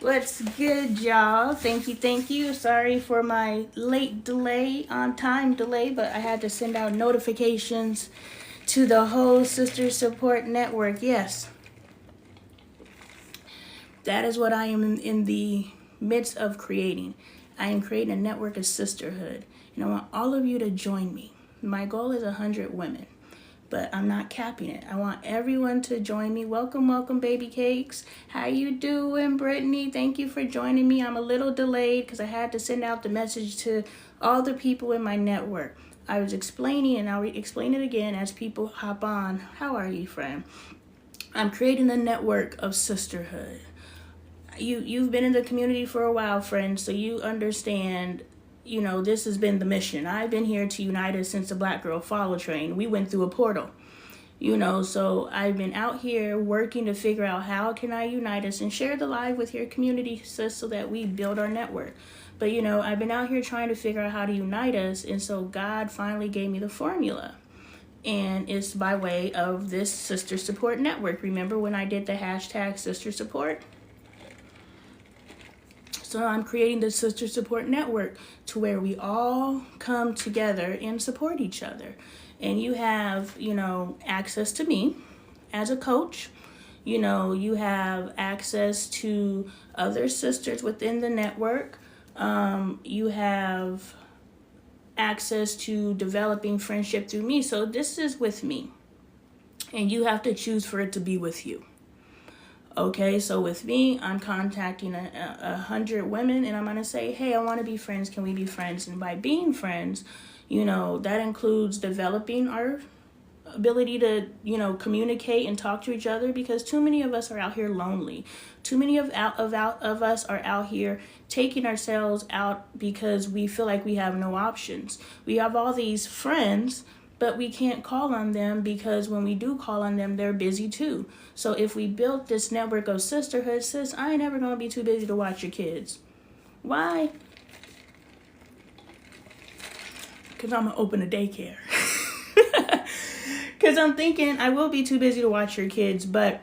What's good, y'all? Thank you. Sorry for my on time delay, but I had to send out notifications to the whole Sister Support Network. Yes, that is what I am in the midst of creating. I am creating a network of sisterhood, and I want all of you to join me. My goal is 100 women. But I'm not capping it. I want everyone to join me. Welcome, baby cakes. How you doing, Brittany? Thank you for joining me. I'm a little delayed because I had to send out the message to all the people in my network. I was explaining, and I'll explain it again as people hop on. How are you, friend? I'm creating a network of sisterhood. You've been in the community for a while, friend, so you understand. This has been the mission. I've been here to unite us since the Black Girl Follow Train. We went through a portal, so I've been out here working to figure out how can I unite us and share the live with your community so that we build our network. But, I've been out here trying to figure out how to unite us, and so God finally gave me the formula. And it's by way of this Sister Support Network. Remember when I did the hashtag Sister Support? So I'm creating the Sister Support Network to where we all come together and support each other. And you have, access to me as a coach. You have access to other sisters within the network. You have access to developing friendship through me. So this is with me. And you have to choose for it to be with you. Okay, so with me, I'm contacting 100 women, and I'm going to say, hey, I want to be friends. Can we be friends? And by being friends, that includes developing our ability to, communicate and talk to each other, because too many of us are out here lonely. Too many of us are out here taking ourselves out because we feel like we have no options. We have all these friends, but we can't call on them because when we do call on them, they're busy too. So if we built this network of sisterhood, sis, I ain't never going to be too busy to watch your kids. Why? Because I'm going to open a daycare. Because I'm thinking I will be too busy to watch your kids, but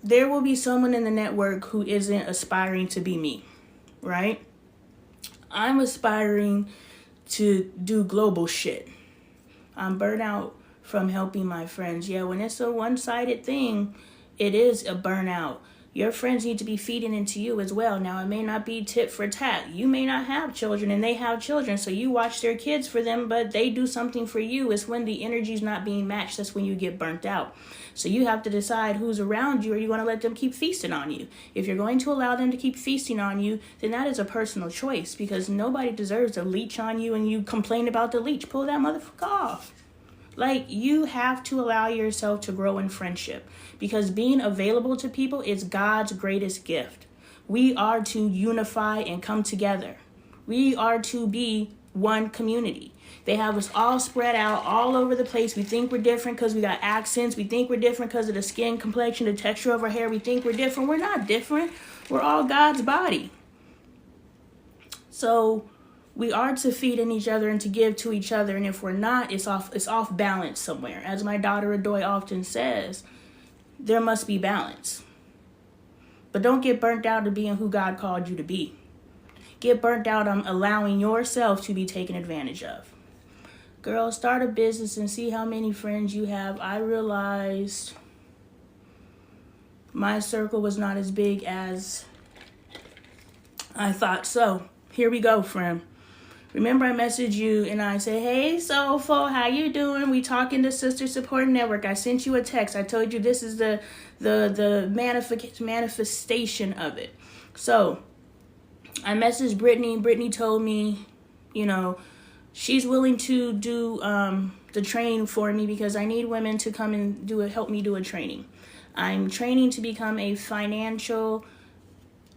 there will be someone in the network who isn't aspiring to be me, right? I'm aspiring to do global shit. I'm burnt out from helping my friends. Yeah, when it's a one-sided thing, it is a burnout. Your friends need to be feeding into you as well. Now, it may not be tit for tat. You may not have children and they have children, so you watch their kids for them, but they do something for you. It's when the energy's not being matched, that's when you get burnt out. So you have to decide who's around you, or you want to let them keep feasting on you. If you're going to allow them to keep feasting on you, then that is a personal choice, because nobody deserves to leech on you and you complain about the leech. Pull that motherfucker off. Like, you have to allow yourself to grow in friendship, because being available to people is God's greatest gift. We are to unify and come together. We are to be one community. They have us all spread out all over the place. We think we're different because we got accents. We think we're different because of the skin complexion, the texture of our hair. We think we're different. We're not different. We're all God's body. So we are to feed in each other and to give to each other. And if we're not, it's off balance somewhere. As my daughter Adoy often says, there must be balance. But don't get burnt out to being who God called you to be. Get burnt out on allowing yourself to be taken advantage of. Girl, start a business and see how many friends you have. I realized my circle was not as big as I thought. So here we go, friend. Remember, I messaged you and I say, hey, Soulful, how you doing? We talking to Sister Support Network. I sent you a text. I told you this is the manifestation of it. So I messaged Brittany. Brittany told me, she's willing to do the training for me, because I need women to come and help me do a training. I'm training to become a financial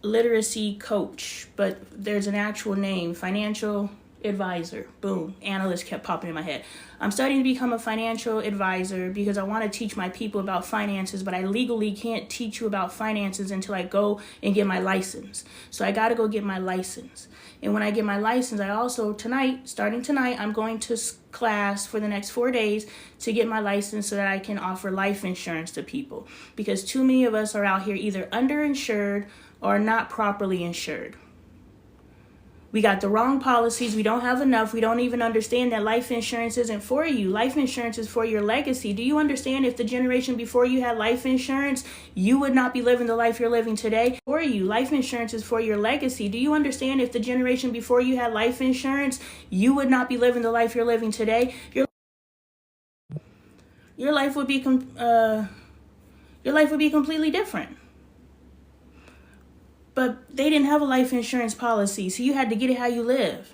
literacy coach, but there's an actual name, financial advisor. Boom. Analyst kept popping in my head. I'm starting to become a financial advisor because I want to teach my people about finances, but I legally can't teach you about finances until I go and get my license. So I got to go get my license. And when I get my license, I also starting tonight, I'm going to class for the next 4 days to get my license so that I can offer life insurance to people. Because too many of us are out here either underinsured or not properly insured. We got the wrong policies. We don't have enough. We don't even understand that life insurance isn't for you. Life insurance is for your legacy. Do you understand if the generation before you had life insurance, you would not be living the life you're living today? For you, life insurance is for your legacy. Do you understand if the generation before you had life insurance, you would not be living the life you're living today? Your life would be completely different. But they didn't have a life insurance policy, so you had to get it how you live.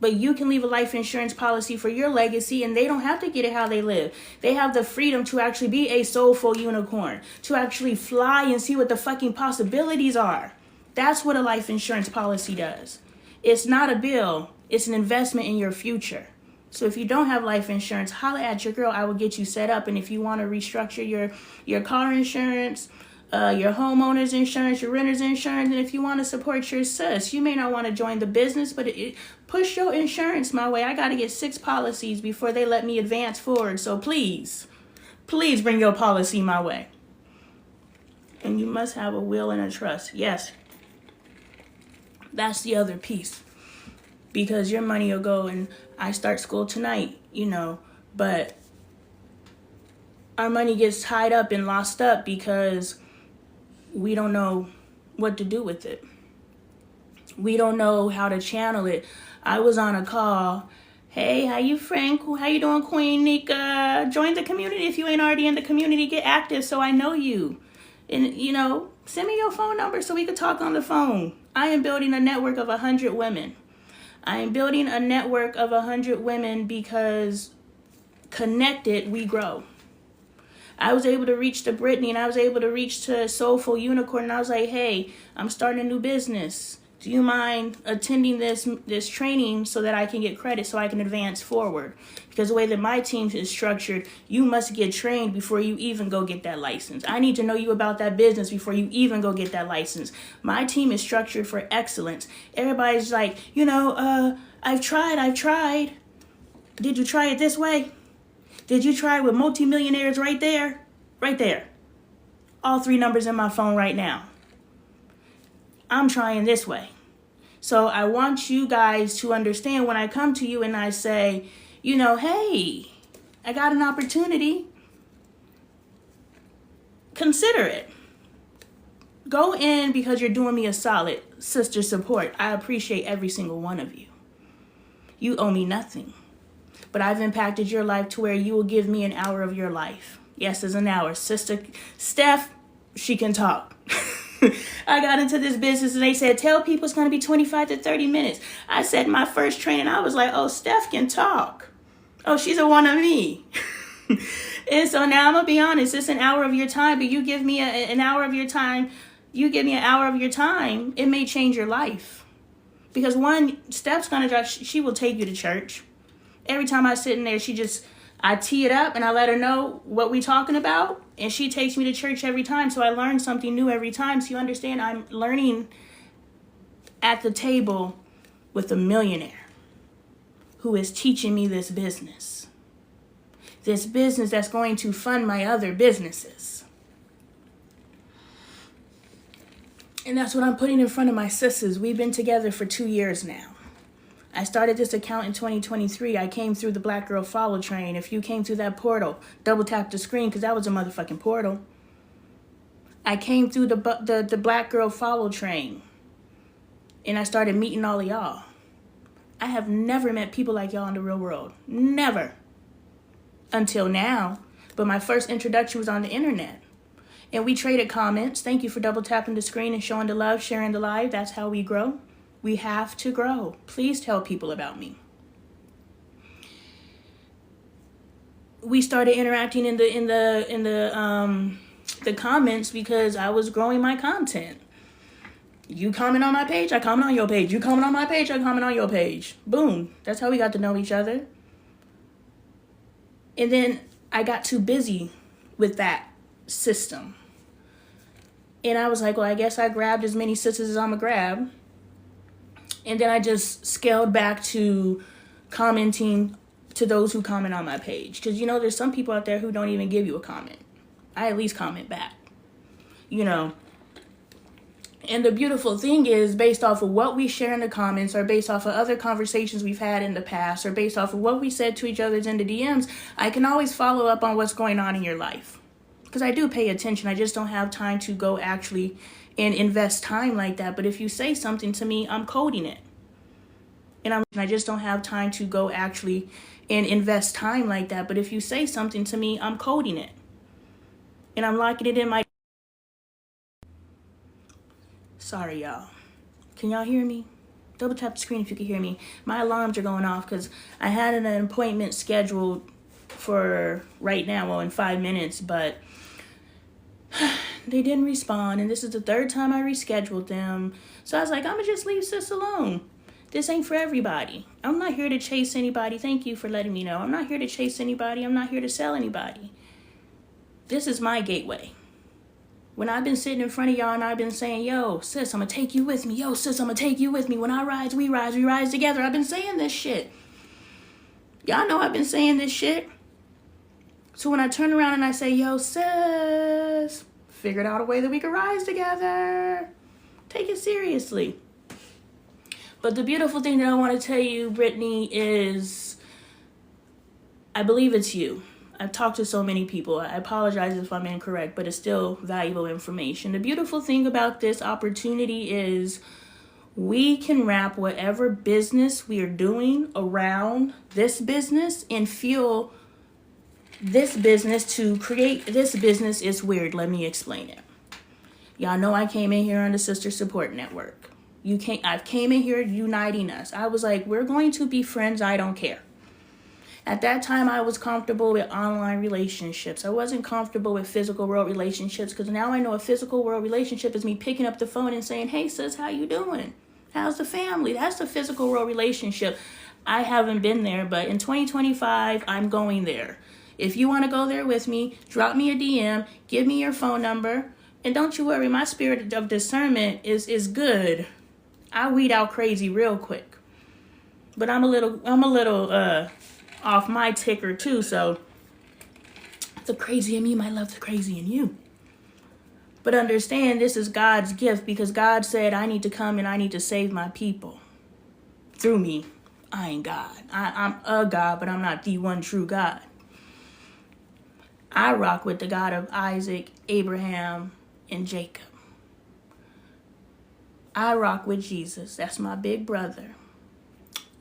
But you can leave a life insurance policy for your legacy, and they don't have to get it how they live. They have the freedom to actually be a soulful unicorn, to actually fly and see what the fucking possibilities are. That's what a life insurance policy does. It's not a bill. It's an investment in your future. So if you don't have life insurance, holla at your girl. I will get you set up. And if you want to restructure your car insurance, your homeowner's insurance, your renter's insurance, and if you want to support your sis, you may not want to join the business, but push your insurance my way. I got to get 6 policies before they let me advance forward. So please bring your policy my way. And you must have a will and a trust. Yes, that's the other piece. Because your money will go, and I start school tonight, but our money gets tied up and lost up because we don't know what to do with it. We don't know how to channel it. I was on a call. Hey, how you, Frank? How you doing, Queen Nika? Join the community if you ain't already in the community. Get active so I know you. And, send me your phone number so we could talk on the phone. I am building a network of 100 women. I am building a network of 100 women because connected, we grow. I was able to reach to Brittany, and I was able to reach to Soulful Unicorn, and I was like, hey, I'm starting a new business. Do you mind attending this training so that I can get credit so I can advance forward? Because the way that my team is structured, you must get trained before you even go get that license. I need to know you about that business before you even go get that license. My team is structured for excellence. Everybody's like, I've tried. Did you try it this way? Did you try it with multimillionaires right there? Right there. All 3 numbers in my phone right now. I'm trying this way. So I want you guys to understand when I come to you and I say, hey, I got an opportunity. Consider it. Go in because you're doing me a solid. Sister support. I appreciate every single one of you. You owe me nothing. But I've impacted your life to where you will give me an hour of your life. Yes, it's an hour. Sister Steph, she can talk. I got into this business and they said, tell people it's going to be 25 to 30 minutes. I said my first training, I was like, oh, Steph can talk. Oh, she's a one of me. And so now I'm going to be honest, it's an hour of your time, but you give me an hour of your time. You give me an hour of your time, it may change your life. Because one, Steph's going to drive, she will take you to church. Every time I sit in there, I tee it up and I let her know what we talking about. And she takes me to church every time. So I learn something new every time. So you understand, I'm learning at the table with a millionaire who is teaching me this business. This business that's going to fund my other businesses. And that's what I'm putting in front of my sisters. We've been together for 2 years now. I started this account in 2023. I came through the Black Girl Follow train. If you came through that portal, double tap the screen because that was a motherfucking portal. I came through the Black Girl Follow train. And I started meeting all of y'all. I have never met people like y'all in the real world. Never. Until now. But my first introduction was on the internet. And we traded comments. Thank you for double tapping the screen and showing the love, sharing the live. That's how we grow. We have to grow. Please tell people about me. We started interacting in the comments because I was growing my content. You comment on my page, I comment on your page. You comment on my page, I comment on your page. Boom. That's how we got to know each other. And then I got too busy with that system. And I was like, well, I guess I grabbed as many sisters as I'm going to grab. And then I just scaled back to commenting to those who comment on my page. Because, you know, there's some people out there who don't even give you a comment. I at least comment back. You know. And the beautiful thing is, based off of what we share in the comments, or based off of other conversations we've had in the past, or based off of what we said to each other in the DMs, I can always follow up on what's going on in your life. Because I do pay attention. I just don't have time to go actually and invest time like that. But if you say something to me, I'm coding it. And I just don't have time to go actually and invest time like that. But if you say something to me, I'm coding it. And I'm locking it in my... Sorry, y'all. Can y'all hear me? Double tap the screen if you can hear me. My alarms are going off because I had an appointment scheduled for right now, well, in 5 minutes, but they didn't respond. And this is the third time I rescheduled them. So I was like, I'm going to just leave sis alone. This ain't for everybody. I'm not here to chase anybody. Thank you for letting me know. I'm not here to chase anybody. I'm not here to sell anybody. This is my gateway. When I've been sitting in front of y'all and I've been saying, yo, sis, I'm going to take you with me. Yo, sis, I'm going to take you with me. When I rise, we rise. We rise together. I've been saying this shit. Y'all know I've been saying this shit. So when I turn around and I say, yo, sis, figured out a way that we could rise together. Take it seriously. But the beautiful thing that I want to tell you, Brittany, is I believe it's you. I've talked to so many people. I apologize if I'm incorrect, but it's still valuable information. The beautiful thing about this opportunity is we can wrap whatever business we are doing around this business and fuel this business to create this business. Is weird. Let me explain it. Y'all know I came in here on the Sister Support Network. I came in here uniting us. I was like, we're going to be friends. I don't care. At that time, I was comfortable with online relationships. I wasn't comfortable with physical world relationships because now I know a physical world relationship is me picking up the phone and saying, hey, sis, how you doing? How's the family? That's the physical world relationship. I haven't been there, but in 2025, I'm going there. If you want to go there with me, drop me a DM, give me your phone number, and don't you worry, my spirit of discernment is good. I weed out crazy real quick. But I'm a little off my ticker too, so the crazy in me might love the crazy in you. But understand, this is God's gift because God said I need to come and I need to save my people through me. I ain't God. I'm a God, but I'm not the one true God. I rock with the God of Isaac, Abraham, and Jacob. I rock with Jesus. That's my big brother.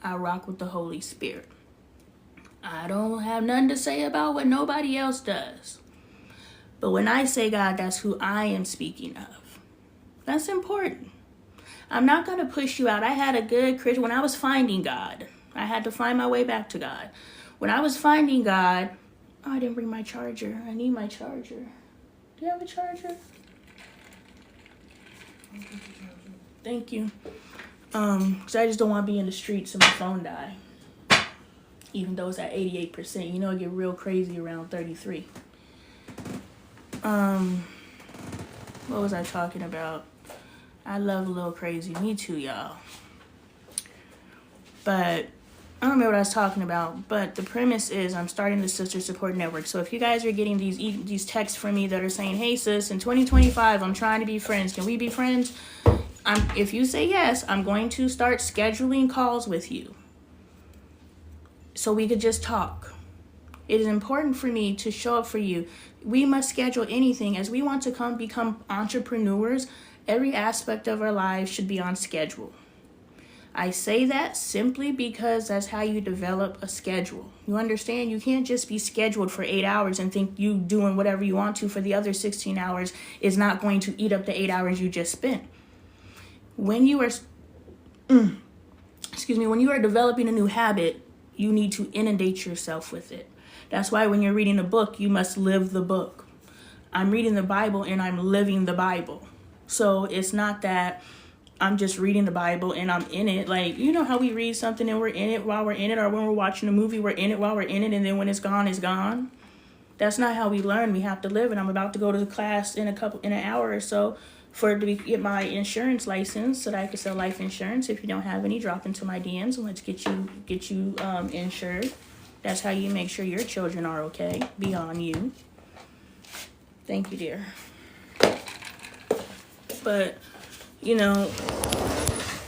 I rock with the Holy Spirit. I don't have nothing to say about what nobody else does. But when I say God, that's who I am speaking of. That's important. I'm not going to push you out. I had a good Christian. When I was finding God, I had to find my way back to God. When I was finding God, oh, I didn't bring my charger. I need my charger. Do you have a charger? Thank you. Because I just don't want to be in the streets and my phone die. Even though it's at 88%. You know, it get real crazy around 33. What was I talking about? I love a little crazy. Me too, y'all. But I don't remember what I was talking about. But the premise is I'm starting the Sister Support Network. So if you guys are getting these texts from me that are saying, hey, sis, in 2025, I'm trying to be friends. Can we be friends? If you say yes, I'm going to start scheduling calls with you. So we could just talk. It is important for me to show up for you. We must schedule anything as we want to become entrepreneurs. Every aspect of our lives should be on schedule. I say that simply because that's how you develop a schedule. You understand? You can't just be scheduled for 8 hours and think you doing whatever you want to for the other 16 hours is not going to eat up the 8 hours you just spent. When you are, when you are developing a new habit, you need to inundate yourself with it. That's why when you're reading a book, you must live the book. I'm reading the Bible and I'm living the Bible. So it's not that I'm just reading the Bible and I'm in it. Like, you know how we read something and we're in it while we're in it, or when we're watching a movie, we're in it while we're in it, and then when it's gone, it's gone. That's not how we learn. We have to live. And I'm about to go to the class in an hour or so to get my insurance license so that I can sell life insurance. If you don't have any, drop into my DMs and let's get you insured. That's how you make sure your children are okay beyond you. Thank you, dear. But, you know,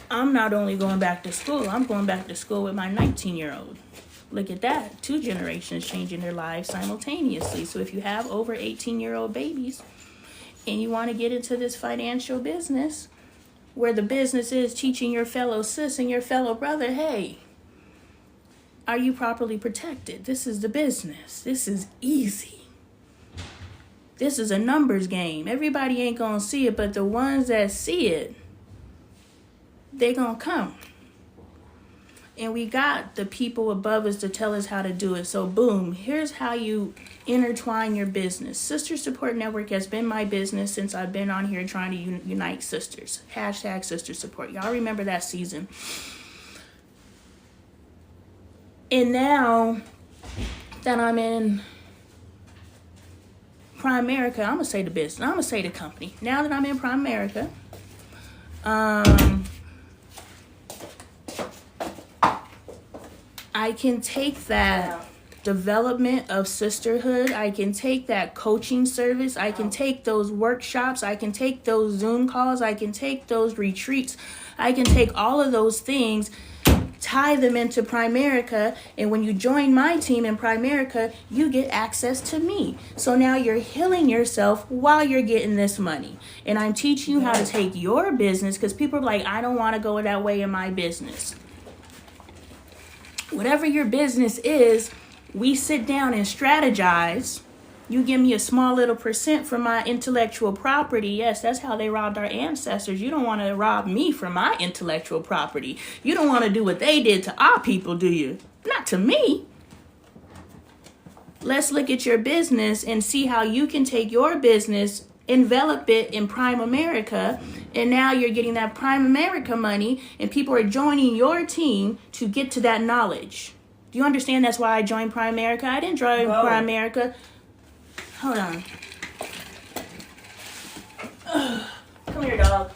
I'm not only going back to school, I'm going back to school with my 19-year-old. Look at that. 2 generations changing their lives simultaneously. So if you have over 18-year-old babies and you want to get into this financial business where the business is teaching your fellow sis and your fellow brother, hey, are you properly protected? This is the business. This is easy. This is a numbers game. Everybody ain't going to see it, but the ones that see it, they going to come. And we got the people above us to tell us how to do it. So boom, here's how you intertwine your business. Sister Support Network has been my business since I've been on here trying to unite sisters. Hashtag Sister Support. Y'all remember that season. And now that I'm in Primerica, I'm going to say the business. I'm going to say the company. Now that I'm in Primerica, I can take that development of sisterhood. I can take that coaching service. I can take those workshops. I can take those Zoom calls. I can take those retreats. I can take all of those things, tie them into Primerica. And when you join my team in Primerica, you get access to me. So now you're healing yourself while you're getting this money. And I'm teaching you how to take your business, because people are like, I don't want to go that way in my business. Whatever your business is, we sit down and strategize. You give me a small little percent for my intellectual property. Yes, that's how they robbed our ancestors. You don't want to rob me from my intellectual property. You don't want to do what they did to our people, do you? Not to me. Let's look at your business and see how you can take your business, envelop it in Prime America, and now you're getting that Prime America money, and people are joining your team to get to that knowledge. Do you understand that's why I joined Prime America? I didn't join Prime America. Hold on. Come here, dog.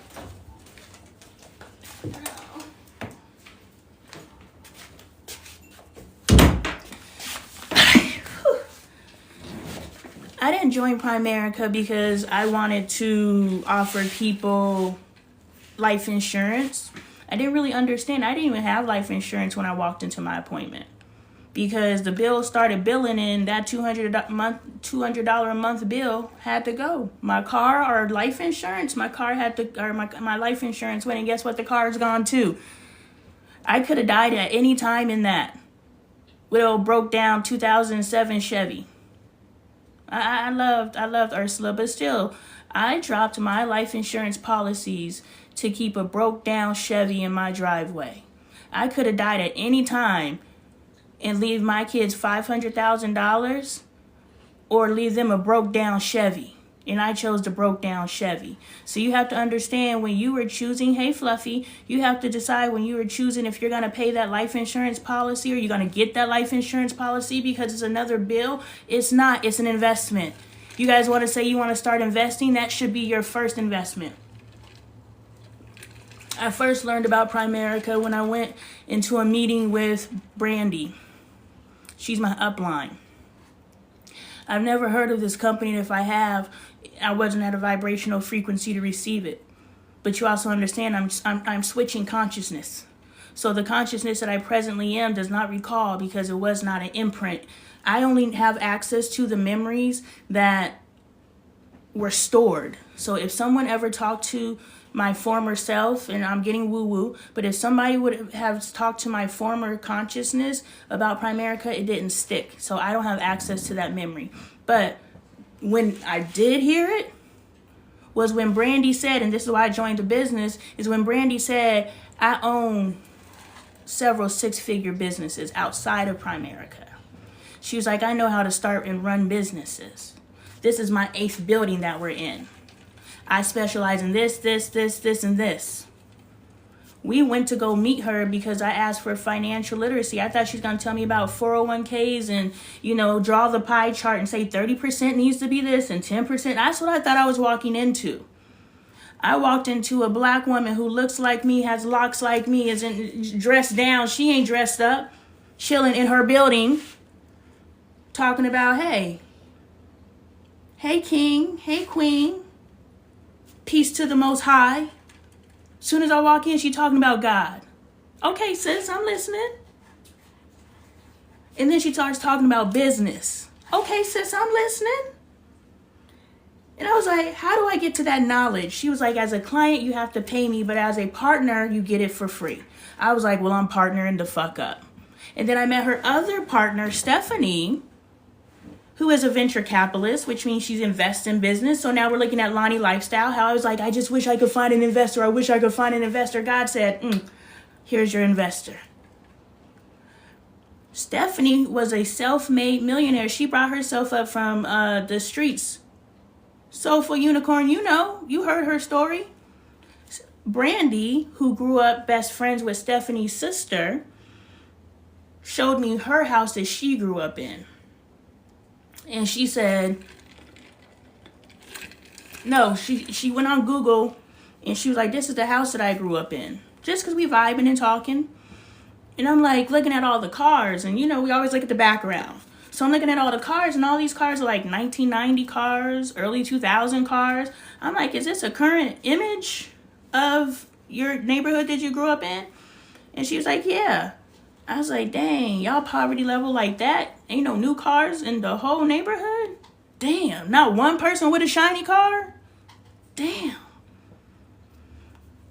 I didn't join Primerica because I wanted to offer people life insurance. I didn't really understand. I didn't even have life insurance when I walked into my appointment, because the bill started billing and that $200 a month bill had to go. My car or life insurance, my life insurance went, and guess what? The car's gone too. I could have died at any time in that. With a broke down 2007 Chevy. I loved Ursula, but still, I dropped my life insurance policies to keep a broke down Chevy in my driveway. I could have died at any time and leave my kids $500,000 or leave them a broke down Chevy. And I chose the broke down Chevy. So you have to understand, when you were choosing, hey Fluffy, you have to decide when you were choosing if you're going to pay that life insurance policy, or you're going to get that life insurance policy because it's another bill. It's not. It's an investment. You guys want to say you want to start investing? That should be your first investment. I first learned about Primerica when I went into a meeting with Brandy. She's my upline. I've never heard of this company, and if I have, I wasn't at a vibrational frequency to receive it. But you also understand I'm switching consciousness. So the consciousness that I presently am does not recall, because it was not an imprint. I only have access to the memories that were stored. So if someone ever talked to my former self, and I'm getting woo-woo, but if somebody would have talked to my former consciousness about Primerica, it didn't stick. So I don't have access to that memory. But when I did hear it was when Brandy said, and this is why I joined the business, is when Brandy said, I own several six-figure businesses outside of Primerica. She was like, I know how to start and run businesses. This is my 8th building that we're in. I specialize in this, and this. We went to go meet her because I asked for financial literacy. I thought she was going to tell me about 401ks and, draw the pie chart and say 30% needs to be this and 10%. That's what I thought I was walking into. I walked into a black woman who looks like me, has locks like me, isn't dressed down. She ain't dressed up, chilling in her building, talking about, hey king, hey queen, peace to the Most High. Soon as I walk in, she talking about God. Okay, sis, I'm listening. And then she starts talking about business. Okay, sis, I'm listening. And I was like, how do I get to that knowledge? She was like, as a client, you have to pay me, but as a partner, you get it for free. I was like, well, I'm partnering the fuck up. And then I met her other partner, Stephanie, who is a venture capitalist, which means she's invests in business. So now we're looking at Lonnie Lifestyle, how I was like, I just wish I could find an investor. I wish I could find an investor. God said, here's your investor. Stephanie was a self-made millionaire. She brought herself up from the streets. Soulful Unicorn, you heard her story. Brandy, who grew up best friends with Stephanie's sister, showed me her house that she grew up in. And she said, no, she went on Google and she was like, this is the house that I grew up in. Just because we vibing and talking. And I'm like looking at all the cars and, we always look at the background. So I'm looking at all the cars and all these cars are like 1990 cars, early 2000 cars. I'm like, is this a current image of your neighborhood that you grew up in? And she was like, yeah. I was like, dang, y'all poverty level like that? Ain't no new cars in the whole neighborhood? Damn, not one person with a shiny car? Damn.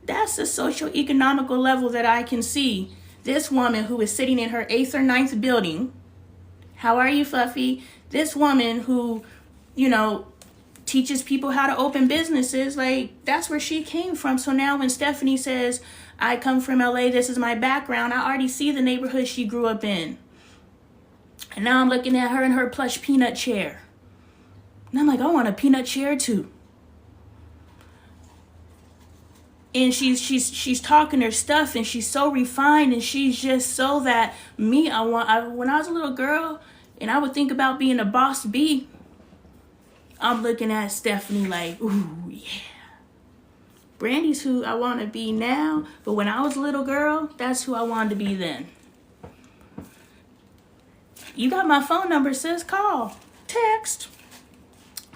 That's the socioeconomical level that I can see. This woman who is sitting in her 8th or 9th building. How are you, Fluffy? This woman who, teaches people how to open businesses. Like, that's where she came from. So now when Stephanie says, I come from LA, this is my background, I already see the neighborhood she grew up in. And now I'm looking at her in her plush peanut chair. And I'm like, I want a peanut chair too. And she's talking her stuff and she's so refined and she's just so that me, when I was a little girl and I would think about being a boss bee, I'm looking at Stephanie like, ooh, yeah. Brandy's who I want to be now, but when I was a little girl, that's who I wanted to be then. You got my phone number, sis. Call, text.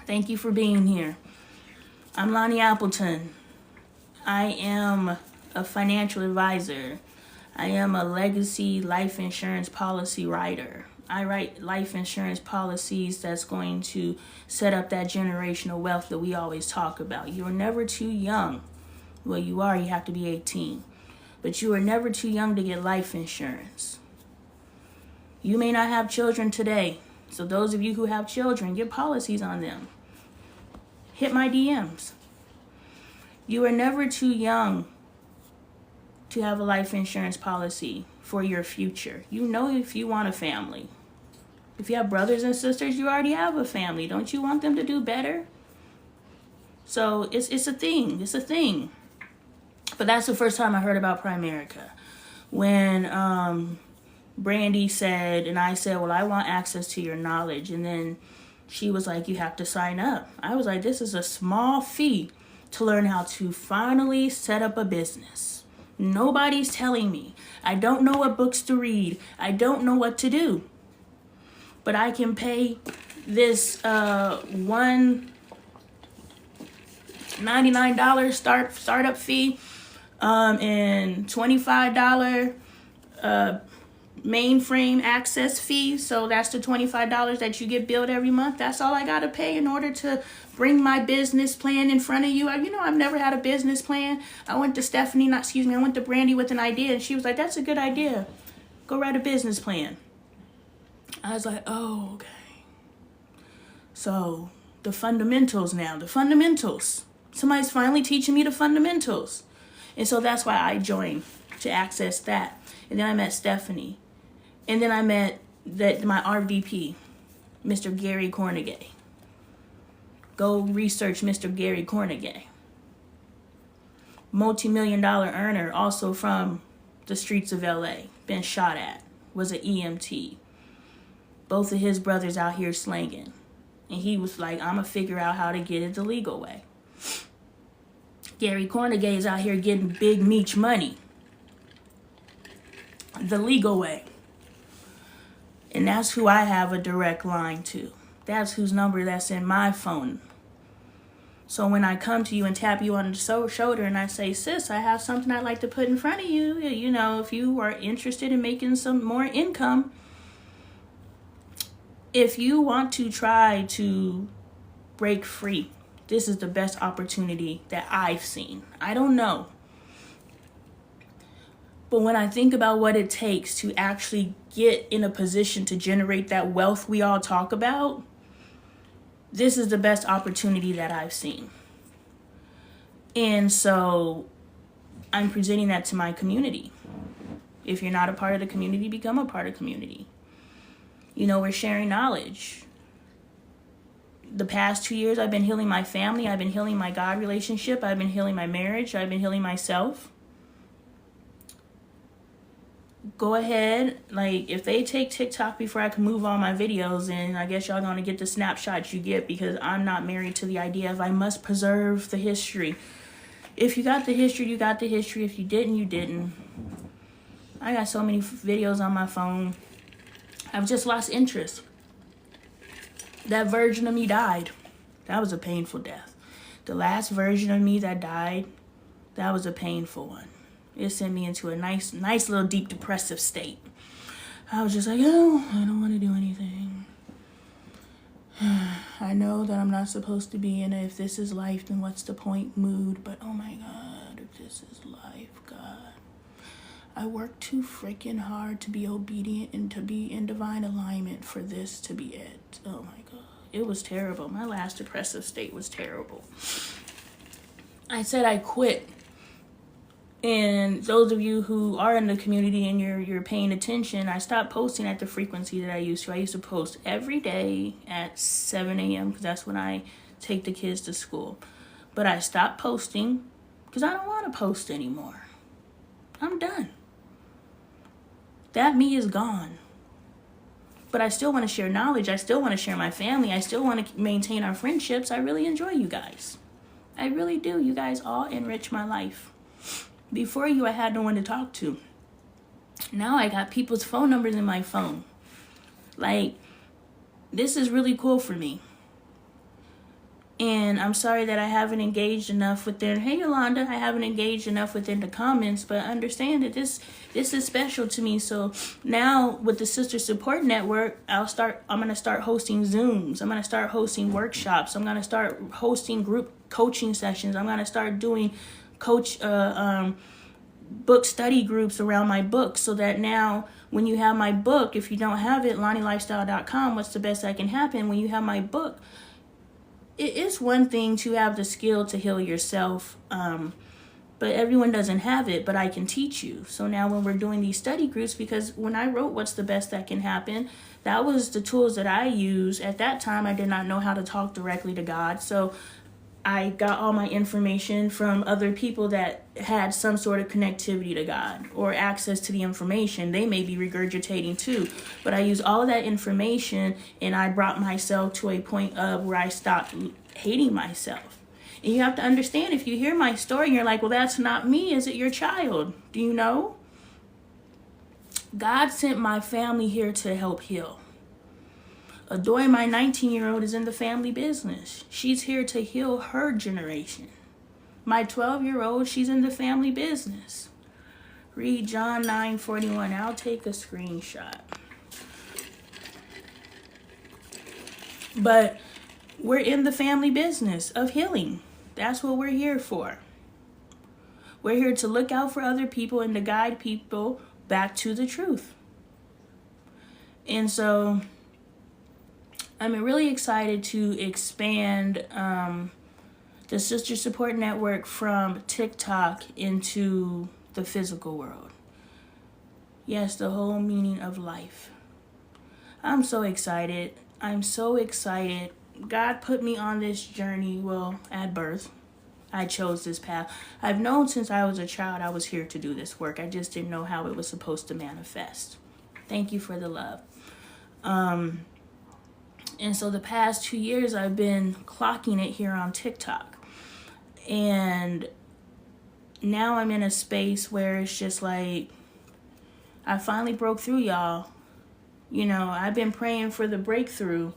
Thank you for being here. I'm LoneeAppleton. I am a financial advisor. I am a legacy life insurance policy writer. I write life insurance policies that's going to set up that generational wealth that we always talk about. You're never too young. Well, you have to be 18. But you are never too young to get life insurance. You may not have children today. So those of you who have children, get policies on them. Hit my DMs. You are never too young to have a life insurance policy for your future. If you want a family. If you have brothers and sisters, you already have a family. Don't you want them to do better? So it's a thing. It's a thing. But that's the first time I heard about Primerica. When Brandy said, and I said, well, I want access to your knowledge. And then she was like, you have to sign up. I was like, this is a small fee to learn how to finally set up a business. Nobody's telling me. I don't know what books to read. I don't know what to do. But I can pay this $199 startup fee and $25 mainframe access fee. So that's the $25 that you get billed every month. That's all I got to pay in order to bring my business plan in front of you. I've never had a business plan. I went to I went to Brandy with an idea and she was like, that's a good idea. Go write a business plan. I was like, oh, okay. So the fundamentals now, Somebody's finally teaching me the fundamentals. And so that's why I joined, to access that. And then I met Stephanie. And then I met my RVP, Mr. Gary Cornegay. Go research Mr. Gary Cornegay. multi-million-dollar earner, also from the streets of LA, been shot at, was an EMT. Both of his brothers out here slanging. And he was like, I'm going to figure out how to get it the legal way. Gary Cornegay's out here getting big meech money the legal way. And that's who I have a direct line to. That's whose number that's in my phone. So when I come to you and tap you on the shoulder and I say, sis, I have something I'd like to put in front of you. You know, if you are interested in making some more income, if you want to try to break free, this is the best opportunity that I've seen. I don't know. But when I think about what it takes to actually get in a position to generate that wealth we all talk about, this is the best opportunity that I've seen. And so I'm presenting that to my community. If you're not a part of the community, become a part of the community. You know, we're sharing knowledge. The past 2 years, I've been healing my family. I've been healing my God relationship. I've been healing my marriage. I've been healing myself. Go ahead, like, if they take TikTok before I can move all my videos, and I guess y'all gonna get the snapshots you get, because I'm not married to the idea of I must preserve the history. If you got the history, you got the history. If you didn't, you didn't. I got so many videos on my phone. I've just lost interest. That version of me died. That was a painful death. The last version of me that died, that was a painful one. It sent me into a nice little deep depressive state. I was just like, oh, I don't want to do anything. I know that I'm not supposed to be in a if this is life, then what's the point mood. But oh my God, if this is life, God. I worked too freaking hard to be obedient and to be in divine alignment for this to be it. Oh my God. It was terrible. My last depressive state was terrible. I said I quit. And those of you who are in the community and you're paying attention, I stopped posting at the frequency that I used to. I used to post every day at 7 a.m. because that's when I take the kids to school. But I stopped posting because I don't want to post anymore. I'm done. That me is gone. But I still want to share knowledge. I still want to share my family. I still want to maintain our friendships. I really enjoy you guys. I really do. You guys all enrich my life. Before you, I had no one to talk to. Now I got people's phone numbers in my phone. Like, this is really cool for me. And I'm sorry that I haven't engaged enough within, hey Yolanda, I haven't engaged enough within the comments, but understand that this is special to me. So now with the Sister Support Network, I'm going to start hosting Zooms. I'm going to start hosting workshops. I'm going to start hosting group coaching sessions. I'm going to start doing book study groups around my book, so that now when you have my book, if you don't have it, LoneeLifestyle.com, what's the best that can happen? When you have my book, it is one thing to have the skill to heal yourself, but everyone doesn't have it, but I can teach you. So now when we're doing these study groups, because when I wrote What's the Best That Can Happen, that was the tools that I use. At that time, I did not know how to talk directly to God, so I got all my information from other people that had some sort of connectivity to God or access to the information. They may be regurgitating too, but I used all of that information and I brought myself to a point of where I stopped hating myself. And you have to understand, if you hear my story and you're like, well, that's not me. Is it your child? Do you know? God sent my family here to help heal. Adoy, my 19-year-old, is in the family business. She's here to heal her generation. My 12-year-old, she's in the family business. Read John 9:41. I'll take a screenshot. But we're in the family business of healing. That's what we're here for. We're here to look out for other people and to guide people back to the truth. And so I'm really excited to expand the Sister Support Network from TikTok into the physical world. Yes, the whole meaning of life. I'm so excited. I'm so excited. God put me on this journey, well, at birth. I chose this path. I've known since I was a child I was here to do this work. I just didn't know how it was supposed to manifest. Thank you for the love. And so the past 2 years I've been clocking it here on TikTok. And now I'm in a space where it's just like, I finally broke through, y'all. You know, I've been praying for the breakthrough,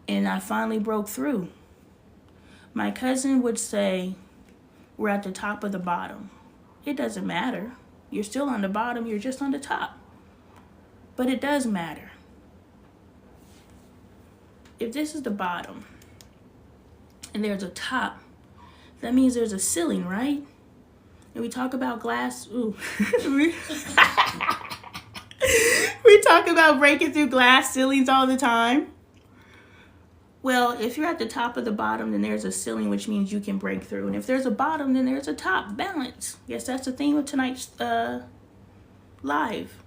and I finally broke through. My cousin would say, we're at the top of the bottom. It doesn't matter. You're still on the bottom, you're just on the top. But it does matter. If this is the bottom, and there's a top, that means there's a ceiling, right? And we talk about glass, we talk about breaking through glass ceilings all the time. Well, if you're at the top of the bottom, then there's a ceiling, which means you can break through. And if there's a bottom, then there's a top. Balance. Yes, that's the theme of tonight's live.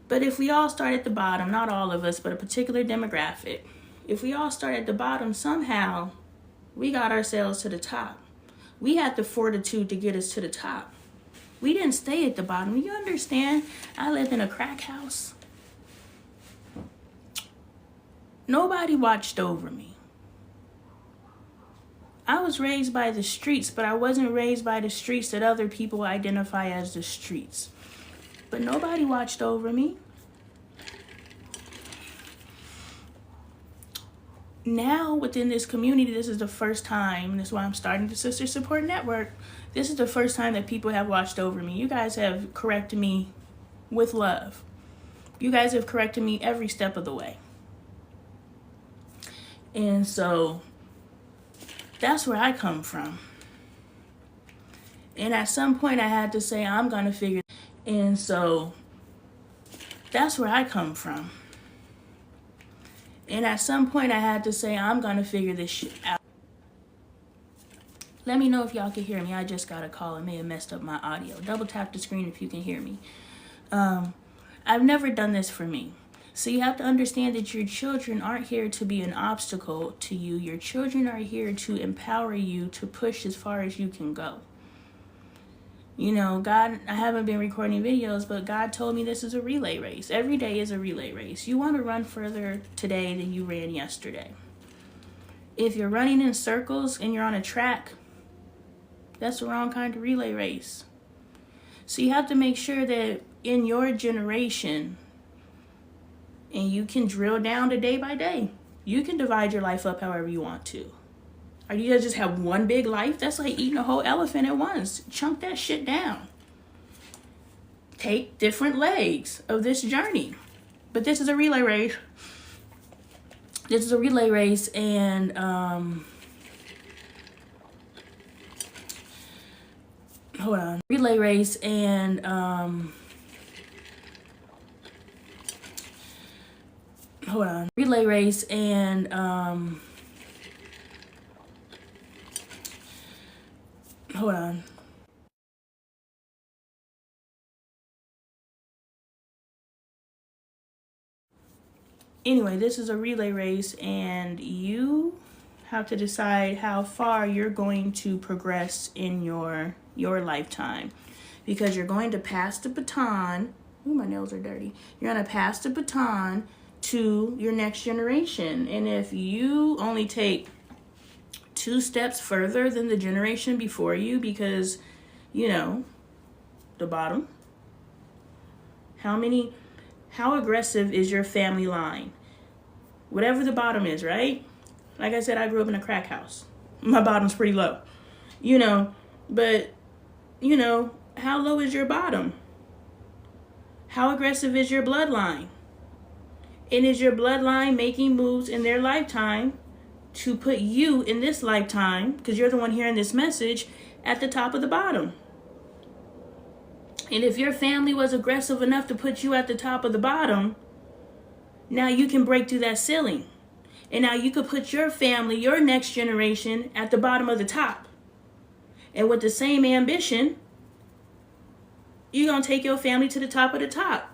But if we all start at the bottom, not all of us, but a particular demographic, if we all start at the bottom, somehow we got ourselves to the top. We had the fortitude to get us to the top. We didn't stay at the bottom. You understand? I lived in a crack house. Nobody watched over me. I was raised by the streets, but I wasn't raised by the streets that other people identify as the streets. But nobody watched over me. Now, within this community, this is the first time, and this is why I'm starting the Sister Support Network. This is the first time that people have watched over me. You guys have corrected me with love. You guys have corrected me every step of the way. And so, that's where I come from. And at some point, I had to say, I'm going to figure. And so, that's where I come from. And at some point, I had to say, I'm going to figure this shit out. Let me know if y'all can hear me. I just got a call. It may have messed up my audio. Double tap the screen if you can hear me. I've never done this for me. So you have to understand that your children aren't here to be an obstacle to you. Your children are here to empower you to push as far as you can go. You know, God, I haven't been recording videos, but God told me this is a relay race. Every day is a relay race. You want to run further today than you ran yesterday. If you're running in circles and you're on a track, that's the wrong kind of relay race. So you have to make sure that in your generation, and you can drill down to day by day. You can divide your life up however you want to. Or you guys just have one big life? That's like eating a whole elephant at once. Chunk that shit down. Take different legs of this journey. But this is a relay race. This is a relay race, and hold on. Relay race, and hold on. Relay race, and hold on. Anyway, this is a relay race, and you have to decide how far you're going to progress in your lifetime, because you're going to pass the baton. Ooh, my nails are dirty. You're going to pass the baton to your next generation. And if you only take 2 steps further than the generation before you, because, you know, the bottom, how aggressive is your family line? Whatever the bottom is, right? Like I said, I grew up in a crack house. My bottom's pretty low, you know, but, you know, how low is your bottom? How aggressive is your bloodline? And is your bloodline making moves in their lifetime to put you in this lifetime, because you're the one hearing this message, at the top of the bottom? And if your family was aggressive enough to put you at the top of the bottom, now you can break through that ceiling. And now you could put your family, your next generation, at the bottom of the top. And with the same ambition, you're going to take your family to the top of the top.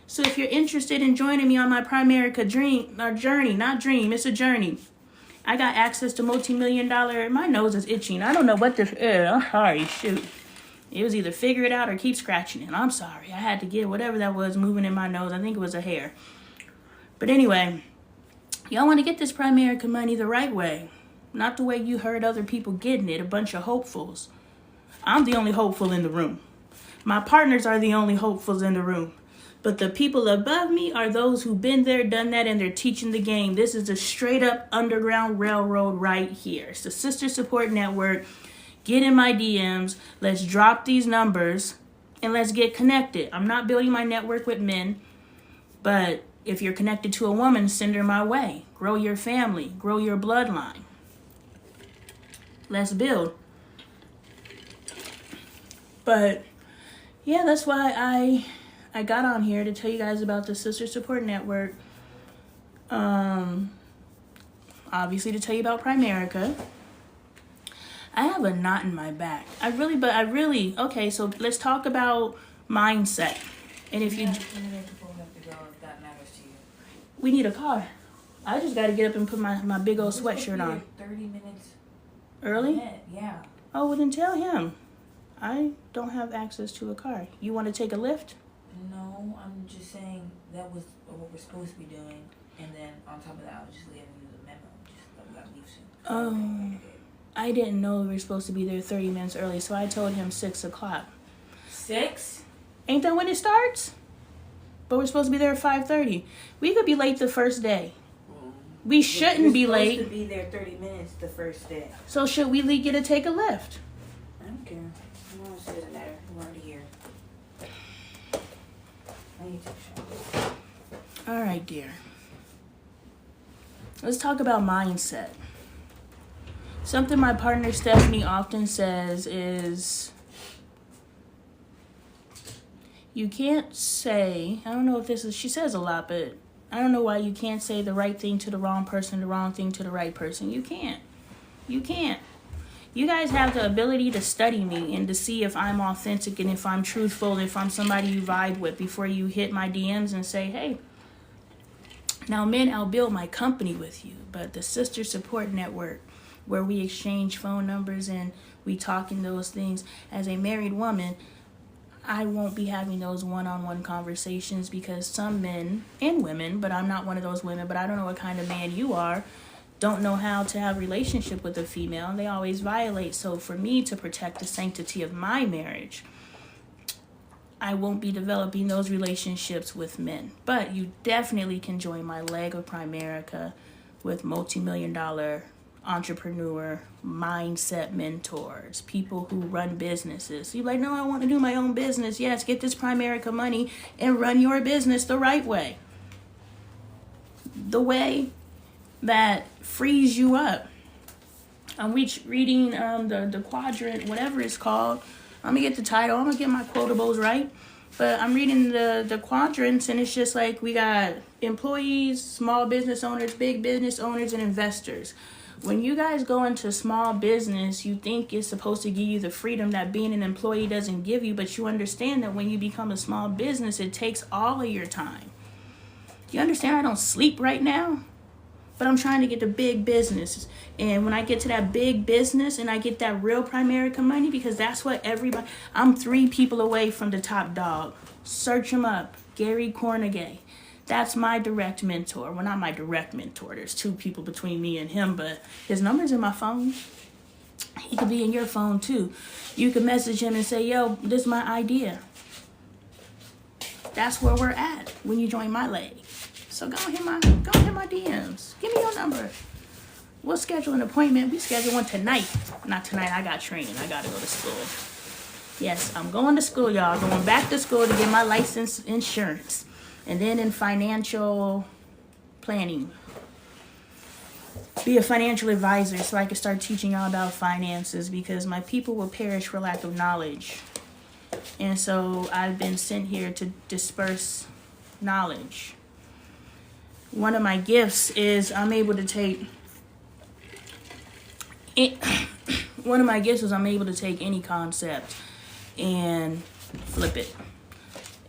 So if you're interested in joining me on my Primerica journey, it's a journey. I got access to multi-million-dollar. My nose is itching. I don't know what this is. I'm sorry. Shoot. It was either figure it out or keep scratching it. I'm sorry. I had to get whatever that was moving in my nose. I think it was a hair. But anyway, y'all want to get this Primerica money the right way. Not the way you heard other people getting it. A bunch of hopefuls. I'm the only hopeful in the room. My partners are the only hopefuls in the room. But the people above me are those who've been there, done that, and they're teaching the game. This is a straight up underground railroad right here. It's the Sister Support Network. Get in my DMs. Let's drop these numbers and let's get connected. I'm not building my network with men, but if you're connected to a woman, send her my way. Grow your family. Grow your bloodline. Let's build. But yeah, that's why I got on here to tell you guys about the Sister Support Network. Obviously to tell you about Primerica. I have a knot in my back. Okay, so let's talk about mindset. And if we need a car. I just got to get up and put my big old sweatshirt on. 30 minutes. Early? Yeah. Oh, well then tell him. I don't have access to a car. You want to take a lift? No, I'm just saying that was what we're supposed to be doing. And then on top of that, I was just leaving you the memo. Just that we got to leave soon. I didn't know we were supposed to be there 30 minutes early, so I told him 6 o'clock. 6? Ain't that when it starts? But we're supposed to be there at 5:30. We could be late the first day. We shouldn't be late. We're supposed to be there 30 minutes the first day. So should we get to take a lift? I don't care. It doesn't matter. We're already here. I need to take a shower. All right, dear. Let's talk about mindset. Something my partner Stephanie often says is, you can't say, I don't know if this is, she says a lot, but I don't know why you can't say the right thing to the wrong person, the wrong thing to the right person. You can't. You can't. You guys have the ability to study me and to see if I'm authentic and if I'm truthful, if I'm somebody you vibe with before you hit my DMs and say, hey, now men, I'll build my company with you, but the Sister Support Network, where we exchange phone numbers and we talk in those things, as a married woman, I won't be having those one-on-one conversations because some men and women, but I'm not one of those women, but I don't know what kind of man you are, don't know how to have a relationship with a female, and they always violate. So for me to protect the sanctity of my marriage, I won't be developing those relationships with men. But you definitely can join my leg of Primerica with multi-million-dollar entrepreneur mindset mentors, people who run businesses. You're like, no, I want to do my own business. Yes, get this Primerica money and run your business the right way. The way that frees you up. I'm reading the quadrant, whatever it's called. I'm going to get the title. I'm going to get my quotables right. But I'm reading the quadrants, and it's just like we got employees, small business owners, big business owners, and investors. When you guys go into small business, you think it's supposed to give you the freedom that being an employee doesn't give you, but you understand that when you become a small business, it takes all of your time. You understand I don't sleep right now? But I'm trying to get to big business. And when I get to that big business and I get that real Primerica money, because that's what everybody, I'm 3 people away from the top dog. Search him up, Gary Cornegay. That's my direct mentor. Well, not my direct mentor. There's 2 people between me and him, but his number's in my phone. He could be in your phone too. You can message him and say, yo, this is my idea. That's where we're at when you join my leg. So go hit my DMs. Give me your number. We'll schedule an appointment. We schedule one tonight. Not tonight. I got training. I got to go to school. Yes, I'm going to school, y'all. Going back to school to get my license insurance. And then in financial planning. Be a financial advisor so I can start teaching y'all about finances, because my people will perish for lack of knowledge. And so I've been sent here to disperse knowledge. One of my gifts is I'm able to take any concept and flip it.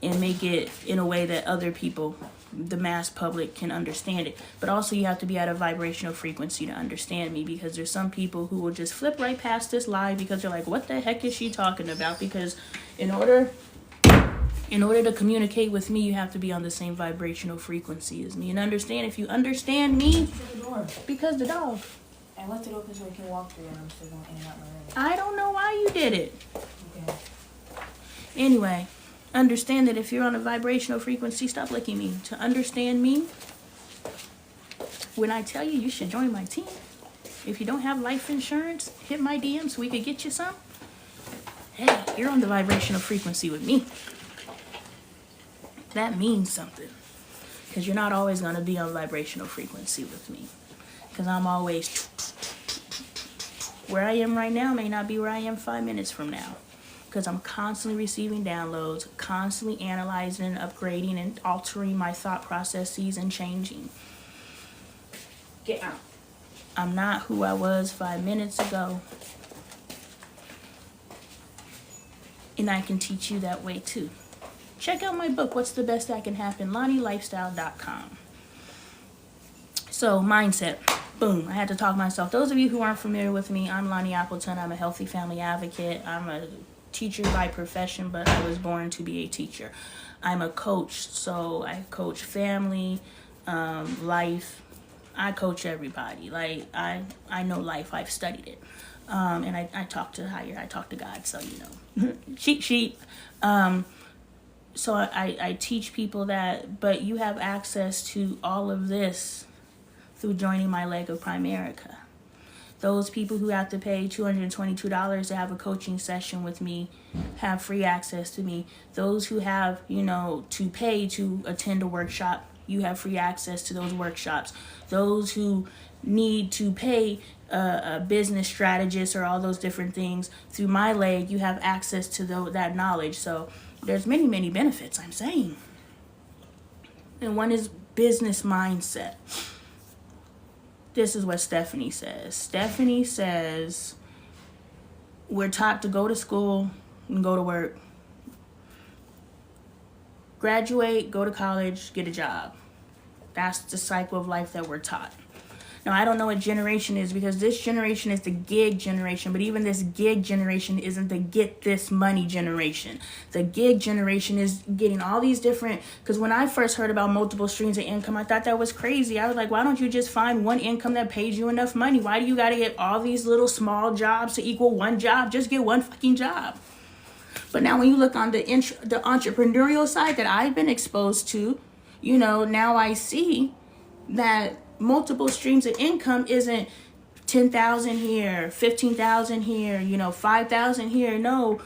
and make it in a way that other people, the mass public, can understand it. But also you have to be at a vibrational frequency to understand me, because there's some people who will just flip right past this live because they're like, what the heck is she talking about? Because in order to communicate with me, you have to be on the same vibrational frequency as me. And understand, if you understand me, because the dog. I left it open so we can walk through, and I'm still going in and out my room. I don't know why you did it. Okay. Anyway, understand that if you're on a vibrational frequency, stop licking me. To understand me, when I tell you should join my team, if you don't have life insurance, hit my DM so we could get you some. Hey, you're on the vibrational frequency with me. That means something, because you're not always going to be on vibrational frequency with me, because I'm always where I am right now may not be where I am 5 minutes from now, because I'm constantly receiving downloads, constantly analyzing, upgrading, and altering my thought processes and changing. Get out. I'm not who I was 5 minutes ago, and I can teach you that way too. Check out my book, What's the Best That Can Happen, LoneeLifestyle.com. So, mindset. Boom. I had to talk myself. Those of you who aren't familiar with me, I'm LoneeAppleton. I'm a healthy family advocate. I'm a teacher by profession, but I was born to be a teacher. I'm a coach, so I coach family, life. I coach everybody. Like, I know life. I've studied it. And I talk to higher. I talk to God, so, you know. Cheat sheet. So I teach people that, but you have access to all of this through joining my leg of Primerica. Those people who have to pay $222 to have a coaching session with me have free access to me. Those who have, to pay to attend a workshop, you have free access to those workshops. Those who need to pay a business strategist or all those different things, through my leg, you have access to that knowledge. So there's many, many benefits, I'm saying. And one is business mindset. This is what Stephanie says. Stephanie says, we're taught to go to school and go to work, graduate, go to college, get a job. That's the cycle of life that we're taught. Now, I don't know what generation is, because this generation is the gig generation, but even this gig generation isn't the get this money generation. The gig generation is getting all these different, because when I first heard about multiple streams of income, I thought that was crazy. I was like, why don't you just find one income that pays you enough money? Why do you got to get all these little small jobs to equal one job? Just get one fucking job. But now when you look on the entrepreneurial side that I've been exposed to, now I see that multiple streams of income isn't 10,000 here, 15,000 here, 5,000 here, no,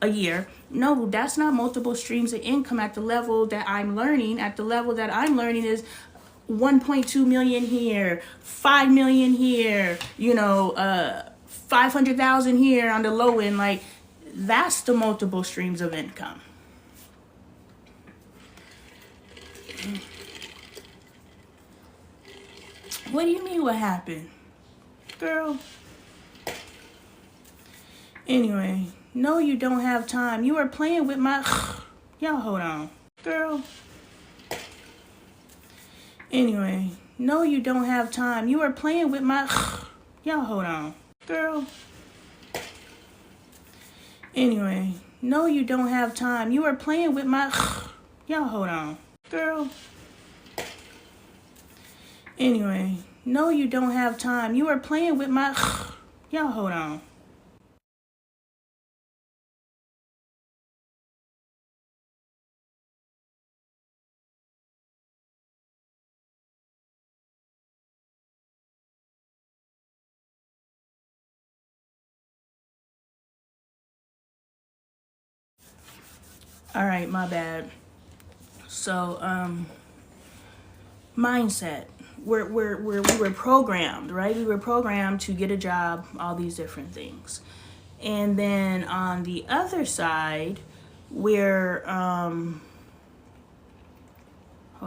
a year. No, that's not multiple streams of income at the level that I'm learning. At the level that I'm learning is 1.2 million here, 5 million here, 500,000 here on the low end. Like, that's the multiple streams of income. What do you mean what happened? Girl. Anyway, no, you don't have time. You are playing with my... Y'all hold on. Girl. Anyway, no, you don't have time. You are playing with my... Y'all hold on. Girl. Anyway, no, you don't have time. You are playing with my... Y'all hold on. Girl. Anyway, no, you don't have time. You are playing with my... Y'all hold on. All right, my bad. So, mindset. We were programmed, right? We were programmed to get a job, all these different things. And then on the other side, we're, hold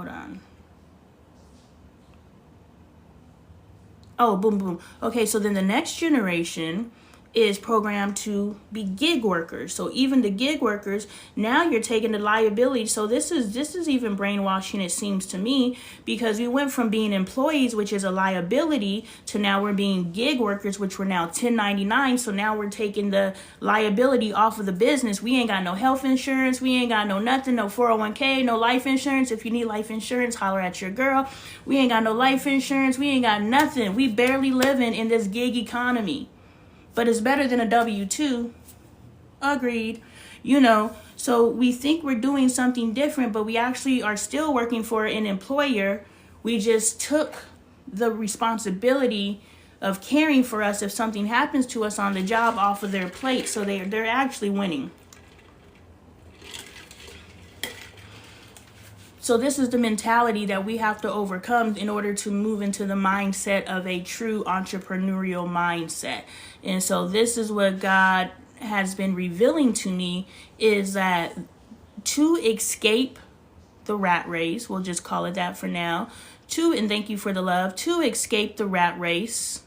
on. Oh, boom, boom. Okay, so then the next generation is programmed to be gig workers. So even the gig workers, now you're taking the liability. So this is even brainwashing, it seems to me, because we went from being employees, which is a liability, to now we're being gig workers, which we're now 1099. So now we're taking the liability off of the business. We ain't got no health insurance. We ain't got no nothing, no 401k, no life insurance. If you need life insurance, holler at your girl. We ain't got no life insurance. We ain't got nothing. We barely living in this gig economy. But it's better than a W-2. Agreed. So we think we're doing something different, but we actually are still working for an employer. We just took the responsibility of caring for us if something happens to us on the job off of their plate. So they're actually winning. So this is the mentality that we have to overcome in order to move into the mindset of a true entrepreneurial mindset. And so this is what God has been revealing to me, is that to escape the rat race, we'll just call it that for now, and thank you for the love, to escape the rat race,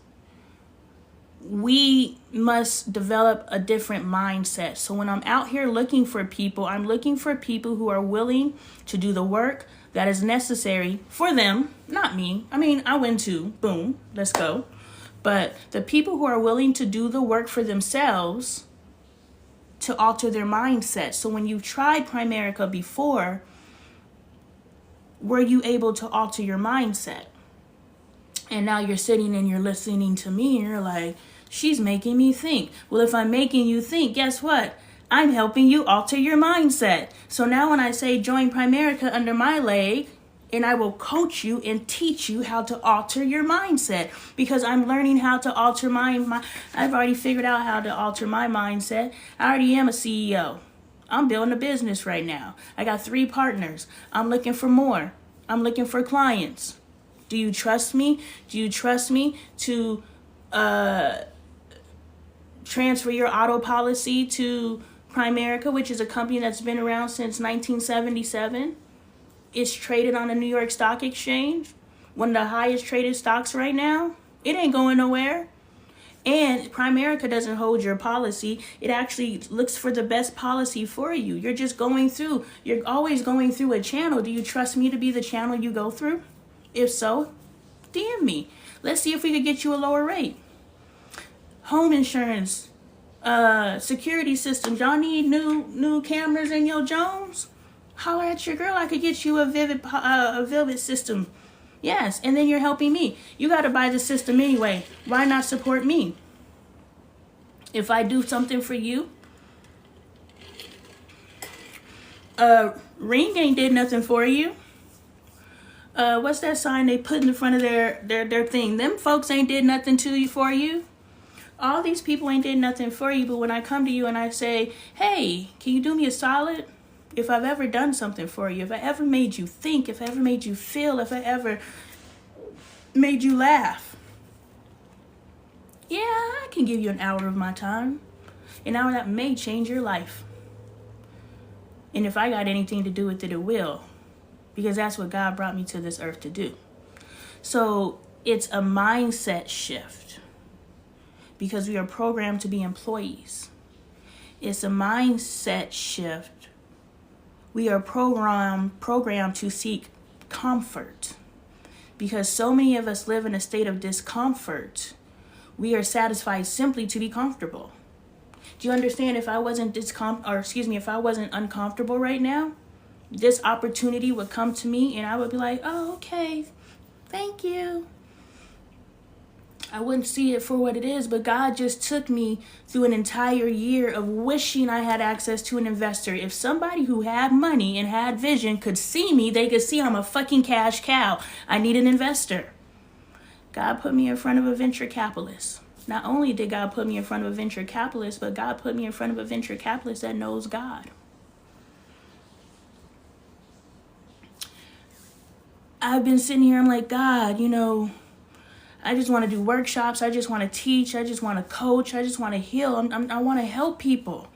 we must develop a different mindset. So when I'm out here looking for people, I'm looking for people who are willing to do the work that is necessary for them, not me. I mean, I win too. Boom, let's go. But the people who are willing to do the work for themselves to alter their mindset. So when you've tried Primerica before, were you able to alter your mindset? And now you're sitting and you're listening to me and you're like, she's making me think. Well, if I'm making you think, guess what? I'm helping you alter your mindset. So now when I say join Primerica under my leg, and I will coach you and teach you how to alter your mindset, because I'm learning how to alter I've already figured out how to alter my mindset. I already am a CEO. I'm building a business right now. I got 3 partners. I'm looking for more. I'm looking for clients. Do you trust me? Do you trust me to transfer your auto policy to Primerica, which is a company that's been around since 1977? It's traded on the New York Stock Exchange, one of the highest traded stocks right now. It ain't going nowhere. And Primerica doesn't hold your policy. It actually looks for the best policy for you. You're always going through a channel. Do you trust me to be the channel you go through? If so, DM me. Let's see if we could get you a lower rate. Home insurance, security systems. Y'all need new cameras in your Jones? Holler at your girl. I could get you a Vivid system. Yes, and then you're helping me. You got to buy the system anyway. Why not support me? If I do something for you, Ring ain't did nothing for you. What's that sign they put in front of their thing? Them folks ain't did nothing for you. All these people ain't did nothing for you, but when I come to you and I say, hey, can you do me a solid? If I've ever done something for you, if I ever made you think, if I ever made you feel, if I ever made you laugh, yeah, I can give you an hour of my time. An hour that may change your life. And if I got anything to do with it, it will. Because that's what God brought me to this earth to do. So it's a mindset shift. Because we are programmed to be employees. It's a mindset shift. We are programmed to seek comfort. Because so many of us live in a state of discomfort. We are satisfied simply to be comfortable. Do you understand? If I wasn't if I wasn't uncomfortable right now, this opportunity would come to me and I would be like, oh, okay, thank you. I wouldn't see it for what it is, but God just took me through an entire year of wishing I had access to an investor. If somebody who had money and had vision could see me, they could see I'm a fucking cash cow. I need an investor. God put me in front of a venture capitalist. Not only did God put me in front of a venture capitalist, but God put me in front of a venture capitalist that knows God. I've been sitting here, I'm like, God, I just want to do workshops. I just want to teach. I just want to coach. I just want to heal. I want to help people.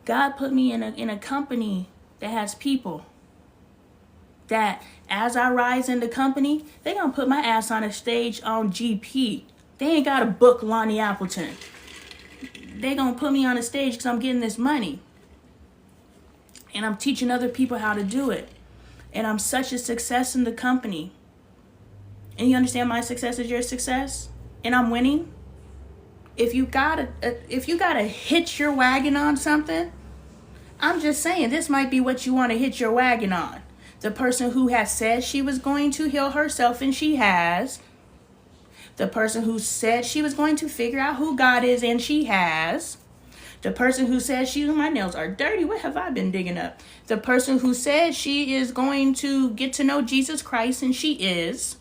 God put me in a company that has people that as I rise in the company, they're going to put my ass on a stage on GP. They ain't got to book LoneeAppleton. they gonna put me on a stage because I'm getting this money. And I'm teaching other people how to do it. And I'm such a success in the company. And you understand my success is your success? And I'm winning? If you gotta hitch your wagon on something, I'm just saying this might be what you want to hitch your wagon on. The person who has said she was going to heal herself, and she has. The person who said she was going to figure out who God is, and she has. The person who said my nails are dirty. What have I been digging up? The person who said she is going to get to know Jesus Christ, and she is.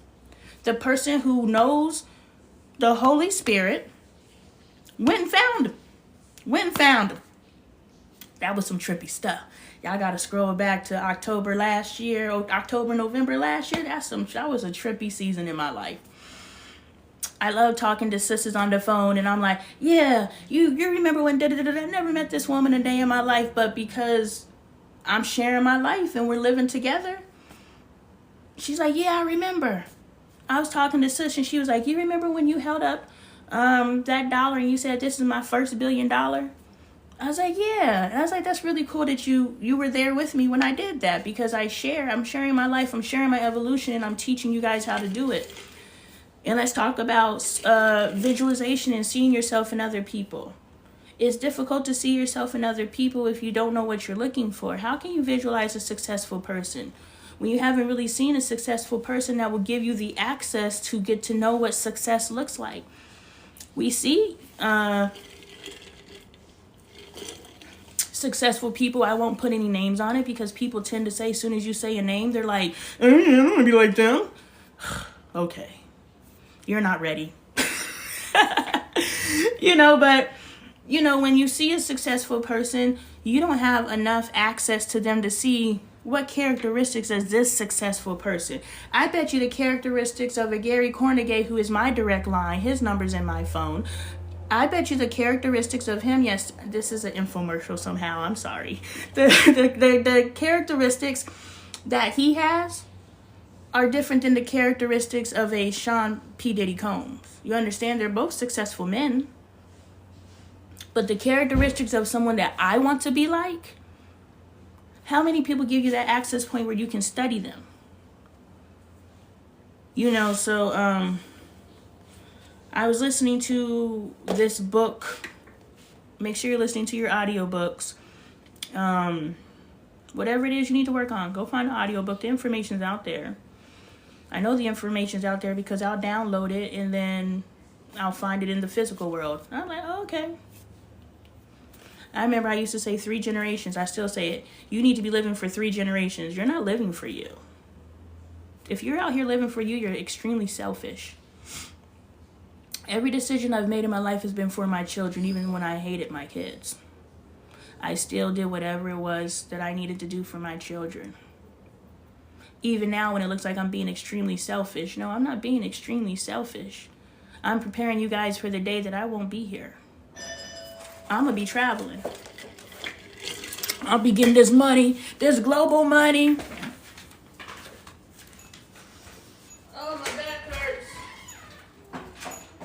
The person who knows the Holy Spirit went and found him. That was some trippy stuff. Y'all got to scroll back to October, November last year. That was a trippy season in my life. I love talking to sisters on the phone, and I'm like, yeah, you remember when I never met this woman a day in my life, but because I'm sharing my life and we're living together, she's like, yeah, I remember. I was talking to sis, and she was like, you remember when you held up that dollar and you said, this is my first $1 billion? I was like, yeah. And I was like, that's really cool that you were there with me when I did that, because I'm sharing my life, I'm sharing my evolution, and I'm teaching you guys how to do it. And let's talk about visualization and seeing yourself in other people. It's difficult to see yourself in other people if you don't know what you're looking for. How can you visualize a successful person when you haven't really seen a successful person that will give you the access to get to know what success looks like? We see successful people. I won't put any names on it because people tend to say as soon as you say a name, they're like, I don't want to be like them. Okay. You're not ready. But when you see a successful person, you don't have enough access to them to see what characteristics is this successful person. I bet you the characteristics of a Gary Cornegay, who is my direct line, his number's in my phone. I bet you the characteristics of him, yes, this is an infomercial somehow, I'm sorry. The characteristics that he has are different than the characteristics of a Sean P. Diddy Combs. You understand? They're both successful men. But the characteristics of someone that I want to be like, how many people give you that access point where you can study them? So I was listening to this book. Make sure you're listening to your audiobooks. Whatever it is you need to work on, go find an audiobook. The information's out there. I know the information's out there because I'll download it and then I'll find it in the physical world. I'm like, oh, okay. I remember I used to say 3 generations. I still say it. You need to be living for 3 generations. You're not living for you. If you're out here living for you, you're extremely selfish. Every decision I've made in my life has been for my children, even when I hated my kids. I still did whatever it was that I needed to do for my children. Even now when it looks like I'm being extremely selfish. No, I'm not being extremely selfish. I'm preparing you guys for the day that I won't be here. I'm going to be traveling. I'll be getting this money, this global money. Oh, my back hurts.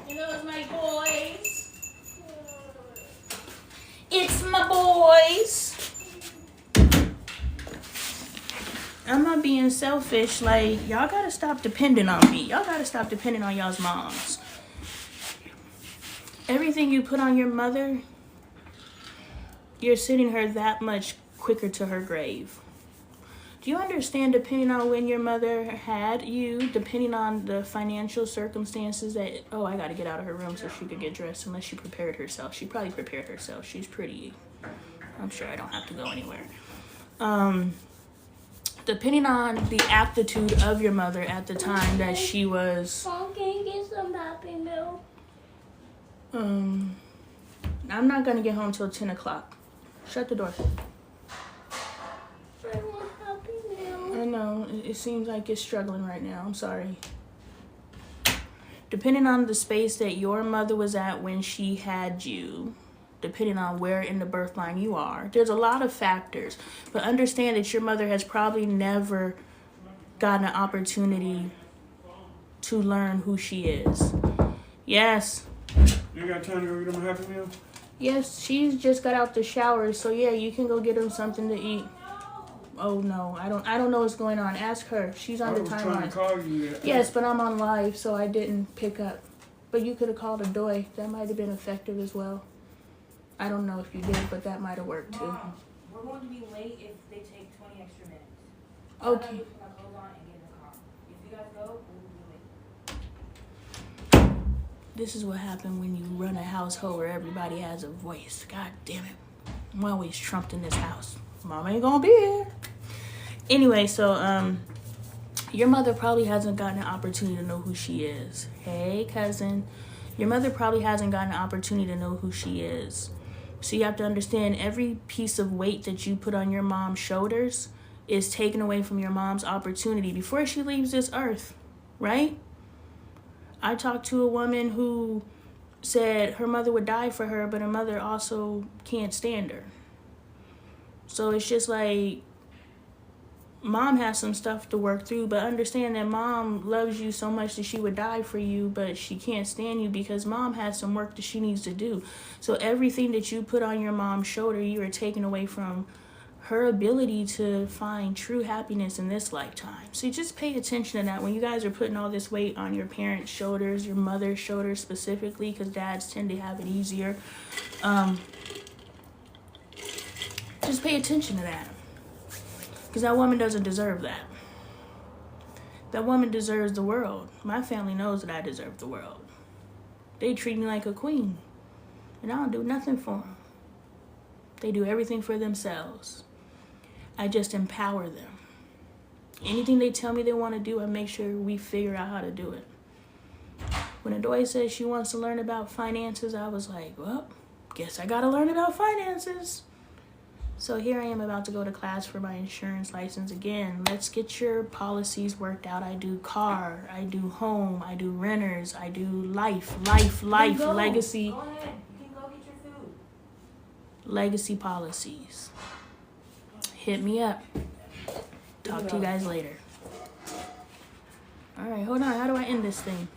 It's my boys. It's my boys. I'm not being selfish. Like, y'all gotta stop depending on me. Y'all gotta stop depending on y'all's moms. Everything you put on your mother, you're sending her that much quicker to her grave. Do you understand, depending on when your mother had you, depending on the financial circumstances that, I gotta get out of her room so she could get dressed, unless she prepared herself. She probably prepared herself. She's pretty. I'm sure I don't have to go anywhere. Depending on the aptitude of your mother at the time that she was... Mom, can you get some Happy Meal? I'm not going to get home till 10 o'clock. Shut the door. I want Happy Meal. I know. It seems like it's struggling right now. I'm sorry. Depending on the space that your mother was at when she had you, depending on where in the birth line you are, there's a lot of factors. But understand that your mother has probably never gotten an opportunity to learn who she is. Yes. You got time to go get them a Happy Meal? Yes, she's just got out the shower, so yeah, you can go get him something to eat. Oh no, I don't know what's going on. Ask her. She's on the I was trying to timeline. call you. Yes, but I'm on live, so I didn't pick up. But you could have called Adoy. That might have been effective as well. I don't know if you did, but that might have worked too. Mom, we're going to be late if they take 20 extra minutes. Okay. I'm gonna put my clothes on and get in the car. If you guys go, we'll be late. This is what happened when you run a household where everybody has a voice. God damn it. I'm always trumped in this house. Mom ain't gonna be here. Anyway, so your mother probably hasn't gotten an opportunity to know who she is. Hey, cousin. Your mother probably hasn't gotten an opportunity to know who she is. So you have to understand every piece of weight that you put on your mom's shoulders is taken away from your mom's opportunity before she leaves this earth, right? I talked to a woman who said her mother would die for her, but her mother also can't stand her. So it's just like, mom has some stuff to work through, but understand that mom loves you so much that she would die for you, but she can't stand you because mom has some work that she needs to do. So everything that you put on your mom's shoulder, you are taking away from her ability to find true happiness in this lifetime. So just pay attention to that when you guys are putting all this weight on your parents' shoulders, your mother's shoulders specifically, because dads tend to have it easier. Just pay attention to that. Because that woman doesn't deserve that. That woman deserves the world. My family knows that I deserve the world. They treat me like a queen. And I don't do nothing for them. They do everything for themselves. I just empower them. Anything they tell me they want to do, I make sure we figure out how to do it. When Adoy says she wants to learn about finances, I was like, well, guess I got to learn about finances. So here I am about to go to class for my insurance license again. Let's get your policies worked out. I do car, I do home, I do renters, I do life, legacy. Go ahead. You can go get your food. Legacy policies. Hit me up. Talk to you guys later. All right, hold on. How do I end this thing?